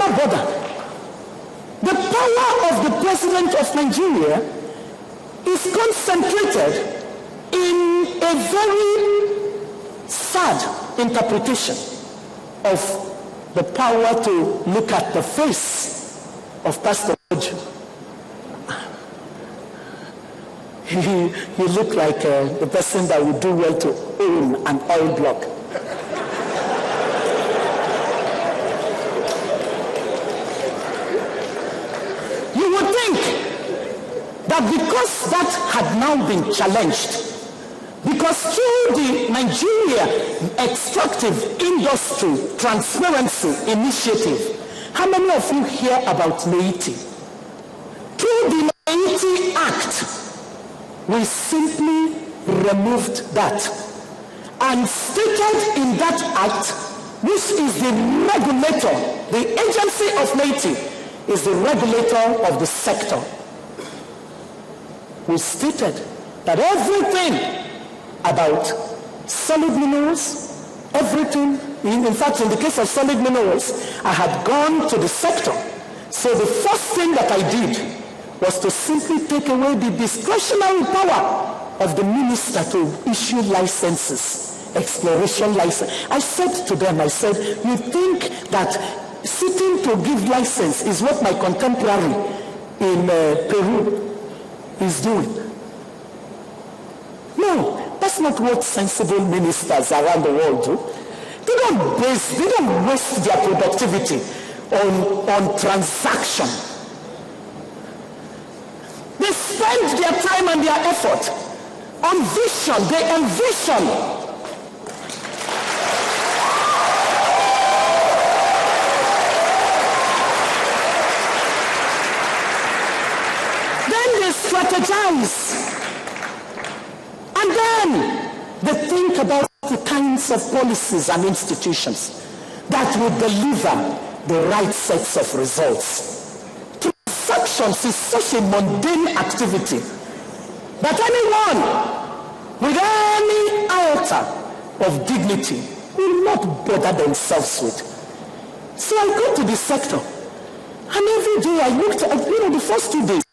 never bother. The power of the president of Nigeria is concentrated in a very sad interpretation of the power to look at the face of Pastor George. He looked like the person that would do well to own an oil block. You would think that because that had now been challenged, because through the Nigeria Extractive Industry Transparency Initiative, how many of you hear about Meiti? Through the Meiti Act, we simply removed that and stated in that act, which is the regulator, the agency of Meiti is the regulator of the sector. We stated that everything about solid minerals, everything, in fact, in the case of solid minerals, I had gone to the sector. So the first thing that I did was to simply take away the discretionary power of the minister to issue licenses, exploration license. I said to them, I said, you think that sitting to give license is what my contemporary in Peru is doing? No, that's not what sensible ministers around the world do. They don't waste their productivity on transaction. They spend their time and their effort on vision. They envision. Then they strategize. And then they think about the kinds of policies and institutions that will deliver the right sets of results. Transactions is such a mundane activity that anyone with any iota of dignity will not bother themselves with. So I go to the sector, and every day I looked at, the first 2 days,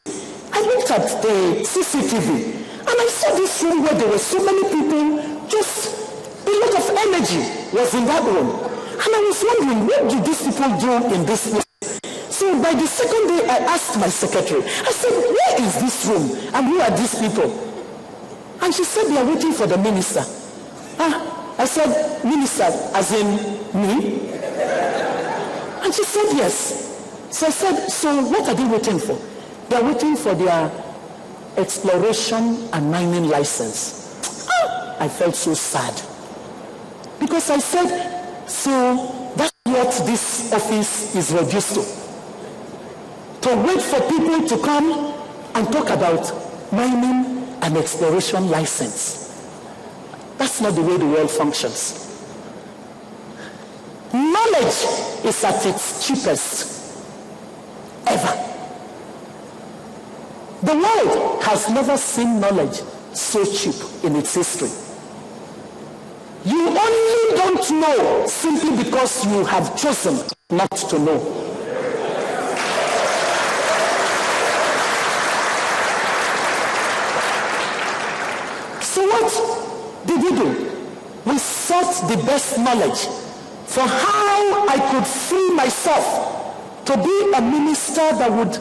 I looked at the CCTV, and I saw this room where there were so many people, just a lot of energy was in that room. And I was wondering, what do these people do in this place? So by the second day, I asked my secretary, I said, where is this room? And who are these people? And she said, they are waiting for the minister. I said, minister, as in me? And she said, yes. So I said, so what are they waiting for? They are waiting for their exploration and mining license. I felt so sad. Because I said, so that's what this office is reduced to. To wait for people to come and talk about mining and exploration license. That's not the way the world functions. Knowledge is at its cheapest ever. The world has never seen knowledge so cheap in its history. You only don't know simply because you have chosen not to know. So what did we do? We sought the best knowledge for how I could free myself to be a minister that would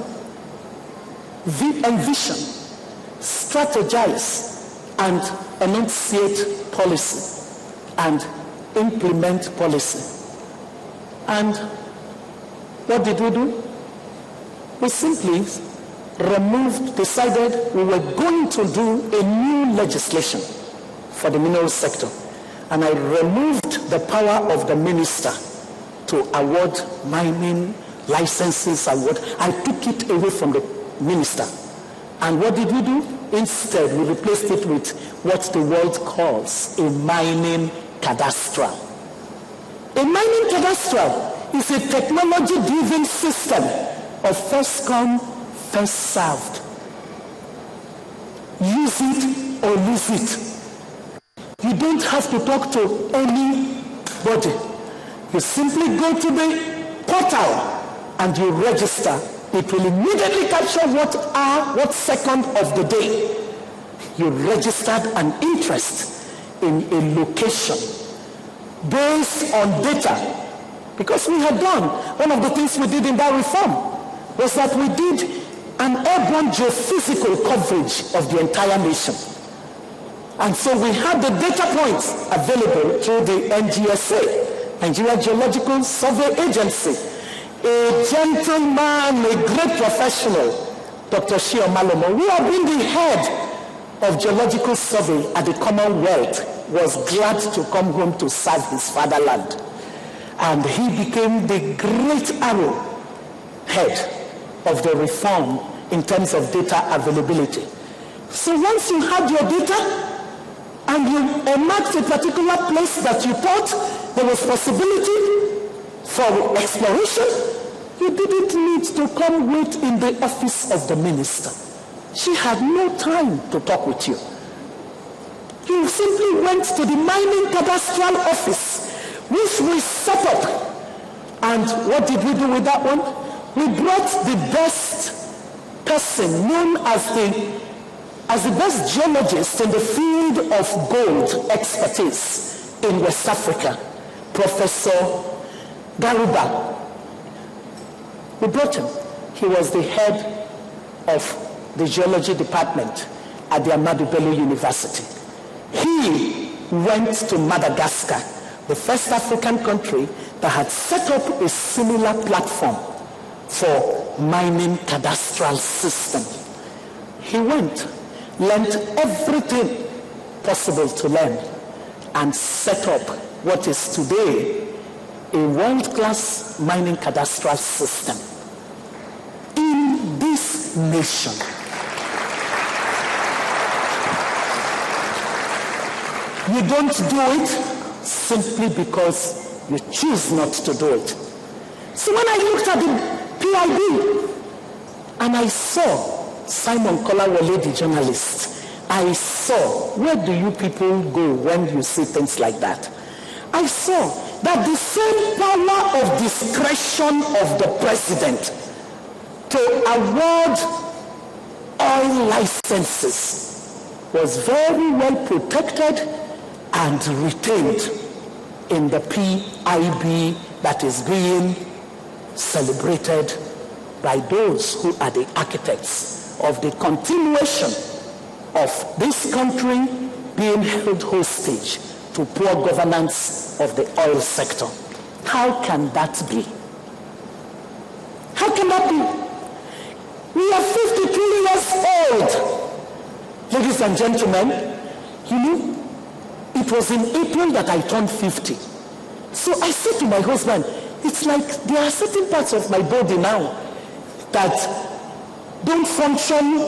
envision, strategize, and enunciate policy and implement policy. And what did we do? We simply decided we were going to do a new legislation for the mineral sector. And I removed the power of the minister to award mining licenses. I took it away from the minister. And what did we do? Instead, we replaced it with what the world calls a mining cadastral. A mining cadastral is a technology-driven system of first come, first served. Use it or lose it. You don't have to talk to anybody. You simply go to the portal and you register, it will immediately capture what second of the day you registered an interest in a location based on data. Because we had done, one of the things we did in that reform was that we did an airborne geophysical coverage of the entire nation. And so we had the data points available through the NGSA, Nigeria Geological Survey Agency. A gentleman, a great professional, Dr. Shio Malomo, who had been the head of geological survey at the Commonwealth, was glad to come home to serve his fatherland. And he became the great arrow head of the reform in terms of data availability. So once you had your data and you marked a particular place that you thought there was possibility for exploration, you didn't need to come wait in the office of the minister. She had no time to talk with you. You simply went to the mining cadastral office, which we set up. And what did we do with that one? We brought the best person known as the best geologist in the field of gold expertise in West Africa, Professor Garuba. We brought him. He was the head of the geology department at the Ahmadu Bello University. He went to Madagascar, the first African country that had set up a similar platform for mining cadastral system. He went, learned everything possible to learn, and set up what is today a world-class mining cadastral system in this nation. You don't do it simply because you choose not to do it. So when I looked at the PIB and I saw Simon Kolawole, the journalist, I saw, where do you people go when you see things like that? I saw that the same power of discretion of the president to award oil licenses was very well protected and retained in the PIB that is being celebrated by those who are the architects of the continuation of this country being held hostage to poor governance of the oil sector. How can that be? How can that be? We are 52 years old. Ladies and gentlemen, you know, it was in April that I turned 50. So I said to my husband, it's like there are certain parts of my body now that don't function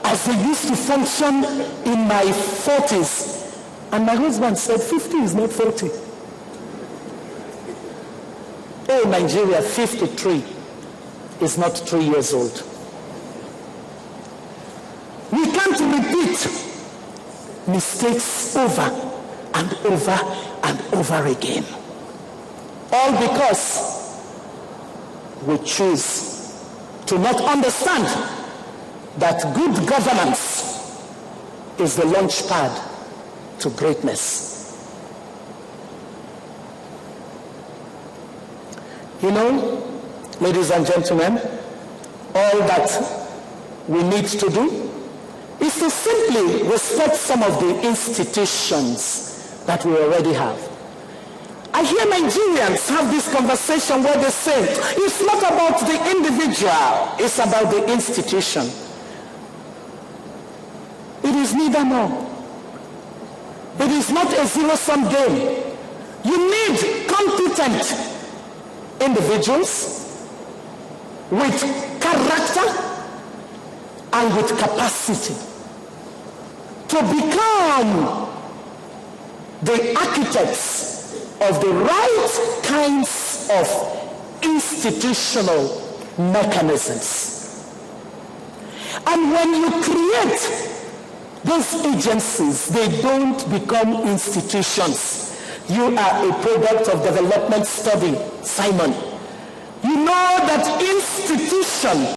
as they used to function in my 40s. And my husband said, 50 is not 40. Oh, Nigeria, 53 is not 3 years old. We can't repeat mistakes over and over and over again. All because we choose to not understand that good governance is the launch pad to greatness. You know, ladies and gentlemen, all that we need to do is to simply respect some of the institutions that we already have. I hear Nigerians have this conversation where they say, it's not about the individual, it's about the institution. It is neither nor. It is not a zero-sum game. You need competent individuals with character and with capacity to become the architects of the right kinds of institutional mechanisms. And when you create those agencies, they don't become institutions. You are a product of development study, Simon. You know that institution